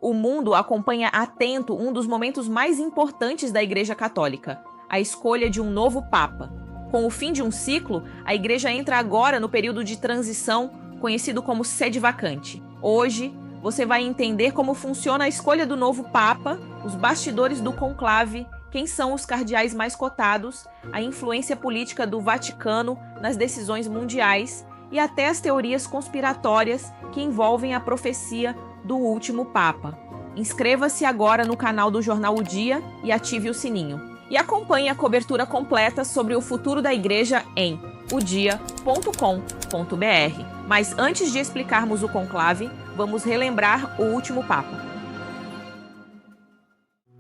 O mundo acompanha atento um dos momentos mais importantes da Igreja Católica, a escolha de um novo Papa. Com o fim de um ciclo, a Igreja entra agora no período de transição, conhecido como sede vacante. Hoje, você vai entender como funciona a escolha do novo Papa, os bastidores do conclave, quem são os cardeais mais cotados, a influência política do Vaticano nas decisões mundiais e até as teorias conspiratórias que envolvem a profecia do último Papa. Inscreva-se agora no canal do Jornal O Dia e ative o sininho. E acompanhe a cobertura completa sobre o futuro da Igreja em odia.com.br. Mas antes de explicarmos o conclave, vamos relembrar o último Papa.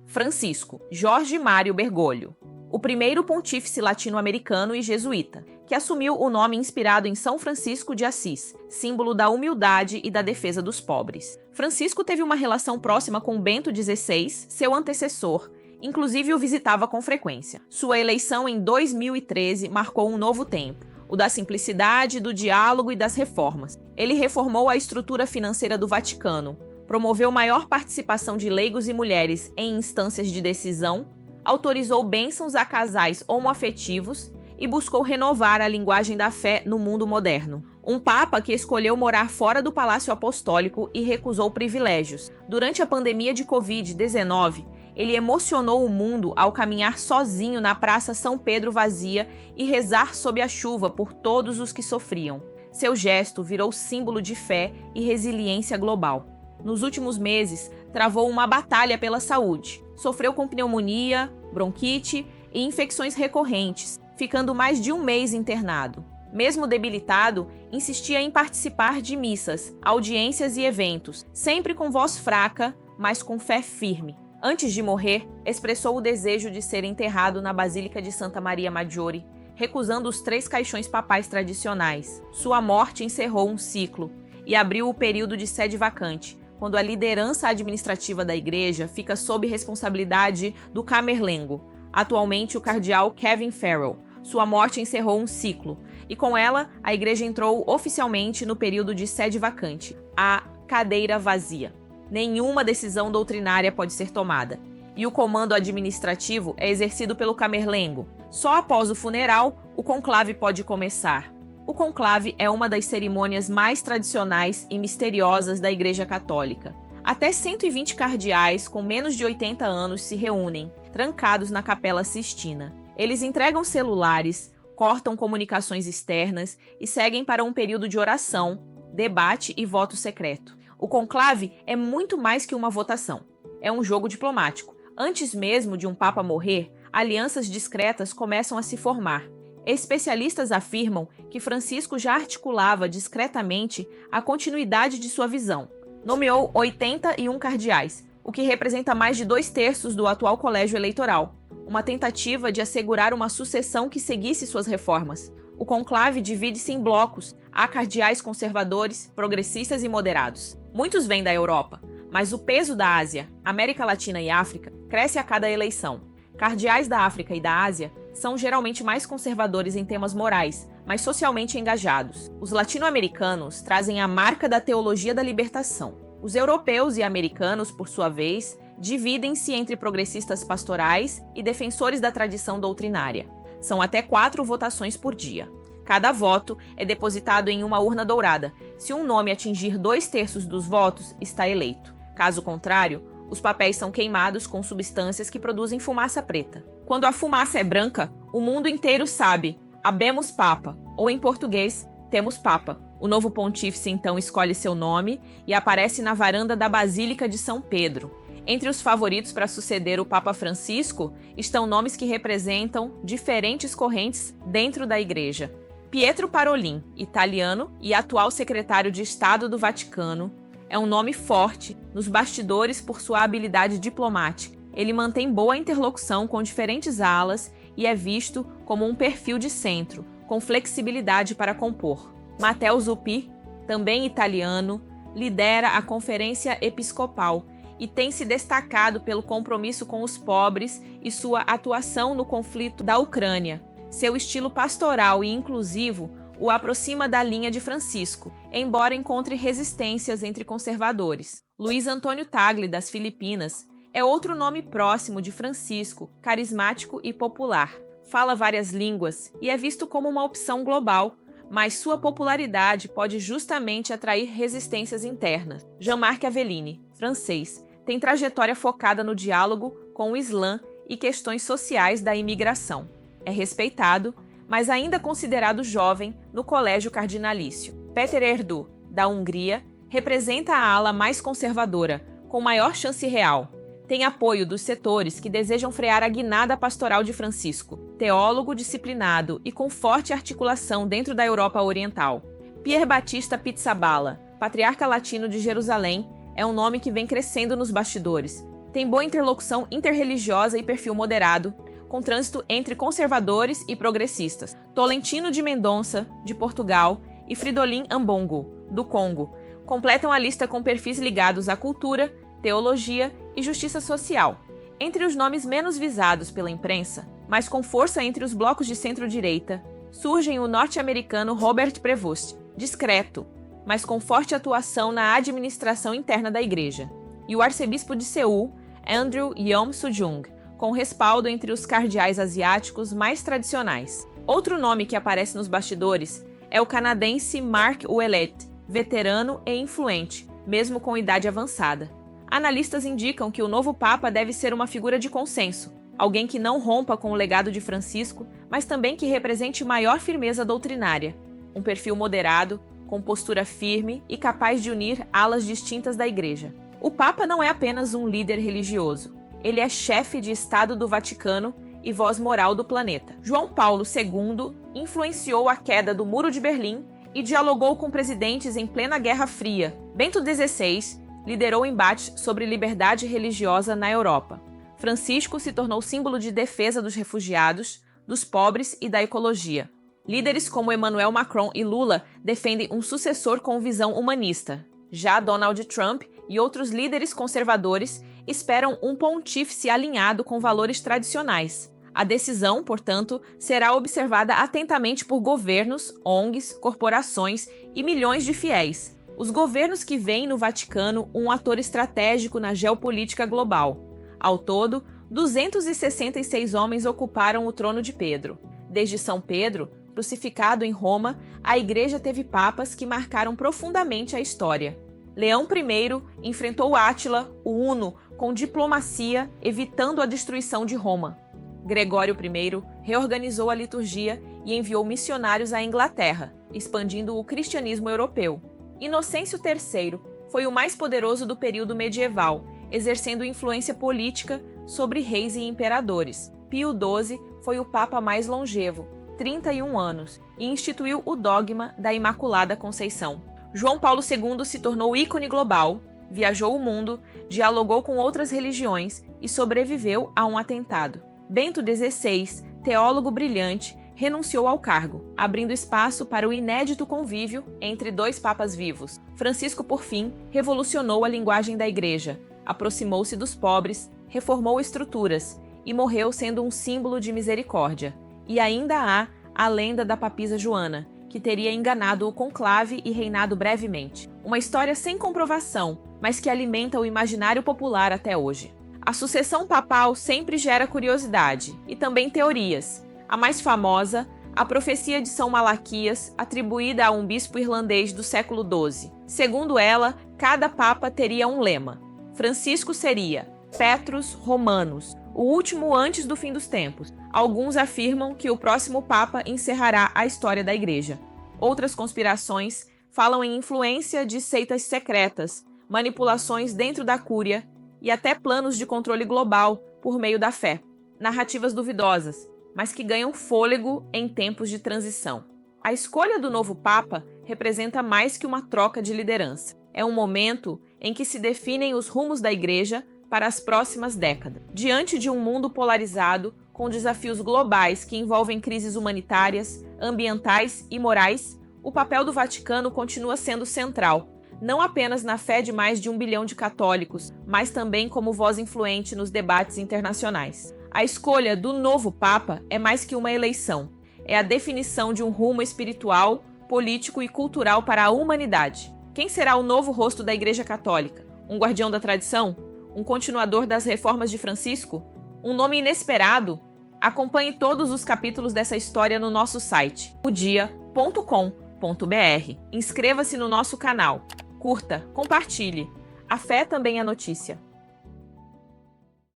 Francisco Jorge Mário Bergoglio, o primeiro pontífice latino-americano e jesuíta, que assumiu o nome inspirado em São Francisco de Assis, símbolo da humildade e da defesa dos pobres. Francisco teve uma relação próxima com Bento XVI, seu antecessor, inclusive o visitava com frequência. Sua eleição em 2013 marcou um novo tempo, o da simplicidade, do diálogo e das reformas. Ele reformou a estrutura financeira do Vaticano, promoveu maior participação de leigos e mulheres em instâncias de decisão, autorizou bênçãos a casais homoafetivos e buscou renovar a linguagem da fé no mundo moderno. Um papa que escolheu morar fora do Palácio Apostólico e recusou privilégios. Durante a pandemia de Covid-19, ele emocionou o mundo ao caminhar sozinho na Praça São Pedro vazia e rezar sob a chuva por todos os que sofriam. Seu gesto virou símbolo de fé e resiliência global. Nos últimos meses, travou uma batalha pela saúde. Sofreu com pneumonia, bronquite e infecções recorrentes, ficando mais de um mês internado. Mesmo debilitado, insistia em participar de missas, audiências e eventos, sempre com voz fraca, mas com fé firme. Antes de morrer, expressou o desejo de ser enterrado na Basílica de Santa Maria Maggiore, recusando os 3 caixões papais tradicionais. Sua morte encerrou um ciclo e abriu o período de sede vacante, quando a liderança administrativa da Igreja fica sob responsabilidade do Camerlengo, atualmente o cardeal Kevin Farrell. Sua morte encerrou um ciclo, e com ela, a Igreja entrou oficialmente no período de sede vacante, a cadeira vazia. Nenhuma decisão doutrinária pode ser tomada, e o comando administrativo é exercido pelo Camerlengo. Só após o funeral, o conclave pode começar. O conclave é uma das cerimônias mais tradicionais e misteriosas da Igreja Católica. Até 120 cardeais com menos de 80 anos se reúnem, trancados na Capela Sistina. Eles entregam celulares, cortam comunicações externas e seguem para um período de oração, debate e voto secreto. O conclave é muito mais que uma votação. É um jogo diplomático. Antes mesmo de um papa morrer, alianças discretas começam a se formar. Especialistas afirmam que Francisco já articulava discretamente a continuidade de sua visão. Nomeou 81 cardeais, o que representa mais de 2/3 do atual colégio eleitoral, uma tentativa de assegurar uma sucessão que seguisse suas reformas. O conclave divide-se em blocos. Há cardeais conservadores, progressistas e moderados. Muitos vêm da Europa, mas o peso da Ásia, América Latina e África cresce a cada eleição. Cardeais da África e da Ásia são geralmente mais conservadores em temas morais, mas socialmente engajados. Os latino-americanos trazem a marca da teologia da libertação. Os europeus e americanos, por sua vez, dividem-se entre progressistas pastorais e defensores da tradição doutrinária. São até 4 votações por dia. Cada voto é depositado em uma urna dourada. Se um nome atingir 2/3 dos votos, está eleito. Caso contrário, os papéis são queimados com substâncias que produzem fumaça preta. Quando a fumaça é branca, o mundo inteiro sabe: habemos Papa, ou em português, temos Papa. O novo pontífice então escolhe seu nome e aparece na varanda da Basílica de São Pedro. Entre os favoritos para suceder o Papa Francisco estão nomes que representam diferentes correntes dentro da Igreja. Pietro Parolin, italiano e atual secretário de Estado do Vaticano, é um nome forte nos bastidores por sua habilidade diplomática. Ele mantém boa interlocução com diferentes alas e é visto como um perfil de centro, com flexibilidade para compor. Matteo Zuppi, também italiano, lidera a Conferência Episcopal e tem se destacado pelo compromisso com os pobres e sua atuação no conflito da Ucrânia. Seu estilo pastoral e inclusivo o aproxima da linha de Francisco, embora encontre resistências entre conservadores. Luiz Antônio Tagle, das Filipinas, é outro nome próximo de Francisco, carismático e popular. Fala várias línguas e é visto como uma opção global, mas sua popularidade pode justamente atrair resistências internas. Jean-Marc Aveline, francês, tem trajetória focada no diálogo com o Islã e questões sociais da imigração. É respeitado, mas ainda considerado jovem no colégio cardinalício. Péter Erdoğan, da Hungria, representa a ala mais conservadora, com maior chance real. Tem apoio dos setores que desejam frear a guinada pastoral de Francisco, teólogo disciplinado e com forte articulação dentro da Europa Oriental. Pier Batista Pizzaballa, patriarca latino de Jerusalém, é um nome que vem crescendo nos bastidores. Tem boa interlocução interreligiosa e perfil moderado, com trânsito entre conservadores e progressistas. Tolentino de Mendonça, de Portugal, e Fridolin Ambongo, do Congo, completam a lista com perfis ligados à cultura, teologia e justiça social. Entre os nomes menos visados pela imprensa, mas com força entre os blocos de centro-direita, surgem o norte-americano Robert Prevost, discreto, mas com forte atuação na administração interna da igreja, e o arcebispo de Seul, Andrew Yeom Sujung, com respaldo entre os cardeais asiáticos mais tradicionais. Outro nome que aparece nos bastidores é o canadense Mark Ouellet, veterano e influente, mesmo com idade avançada. Analistas indicam que o novo Papa deve ser uma figura de consenso, alguém que não rompa com o legado de Francisco, mas também que represente maior firmeza doutrinária, um perfil moderado, com postura firme e capaz de unir alas distintas da Igreja. O Papa não é apenas um líder religioso, ele é chefe de Estado do Vaticano e voz moral do planeta. João Paulo II influenciou a queda do Muro de Berlim e dialogou com presidentes em plena Guerra Fria. Bento XVI liderou embates sobre liberdade religiosa na Europa. Francisco se tornou símbolo de defesa dos refugiados, dos pobres e da ecologia. Líderes como Emmanuel Macron e Lula defendem um sucessor com visão humanista. Já Donald Trump e outros líderes conservadores esperam um pontífice alinhado com valores tradicionais. A decisão, portanto, será observada atentamente por governos, ONGs, corporações e milhões de fiéis. Os governos que veem no Vaticano um ator estratégico na geopolítica global. Ao todo, 266 homens ocuparam o trono de Pedro. Desde São Pedro, crucificado em Roma, a Igreja teve papas que marcaram profundamente a história. Leão I enfrentou Átila, o Huno, com diplomacia, evitando a destruição de Roma. Gregório I reorganizou a liturgia e enviou missionários à Inglaterra, expandindo o cristianismo europeu. Inocêncio III foi o mais poderoso do período medieval, exercendo influência política sobre reis e imperadores. Pio XII foi o papa mais longevo, 31 anos, e instituiu o dogma da Imaculada Conceição. João Paulo II se tornou ícone global, viajou o mundo, dialogou com outras religiões e sobreviveu a um atentado. Bento XVI, teólogo brilhante, renunciou ao cargo, abrindo espaço para o inédito convívio entre dois papas vivos. Francisco, por fim, revolucionou a linguagem da Igreja, aproximou-se dos pobres, reformou estruturas e morreu sendo um símbolo de misericórdia. E ainda há a lenda da papisa Joana, que teria enganado o conclave e reinado brevemente. Uma história sem comprovação, mas que alimenta o imaginário popular até hoje. A sucessão papal sempre gera curiosidade e também teorias. A mais famosa, a profecia de São Malaquias, atribuída a um bispo irlandês do século XII. Segundo ela, cada papa teria um lema. Francisco seria Petrus Romanus, o último antes do fim dos tempos. Alguns afirmam que o próximo papa encerrará a história da Igreja. Outras conspirações falam em influência de seitas secretas, manipulações dentro da cúria e até planos de controle global por meio da fé. Narrativas duvidosas, mas que ganham fôlego em tempos de transição. A escolha do novo Papa representa mais que uma troca de liderança. É um momento em que se definem os rumos da Igreja para as próximas décadas. Diante de um mundo polarizado, com desafios globais que envolvem crises humanitárias, ambientais e morais, o papel do Vaticano continua sendo central, não apenas na fé de mais de 1 bilhão de católicos, mas também como voz influente nos debates internacionais. A escolha do novo Papa é mais que uma eleição. É a definição de um rumo espiritual, político e cultural para a humanidade. Quem será o novo rosto da Igreja Católica? Um guardião da tradição? Um continuador das reformas de Francisco? Um nome inesperado? Acompanhe todos os capítulos dessa história no nosso site, odia.com.br. Inscreva-se no nosso canal. Curta, compartilhe. A fé também é notícia.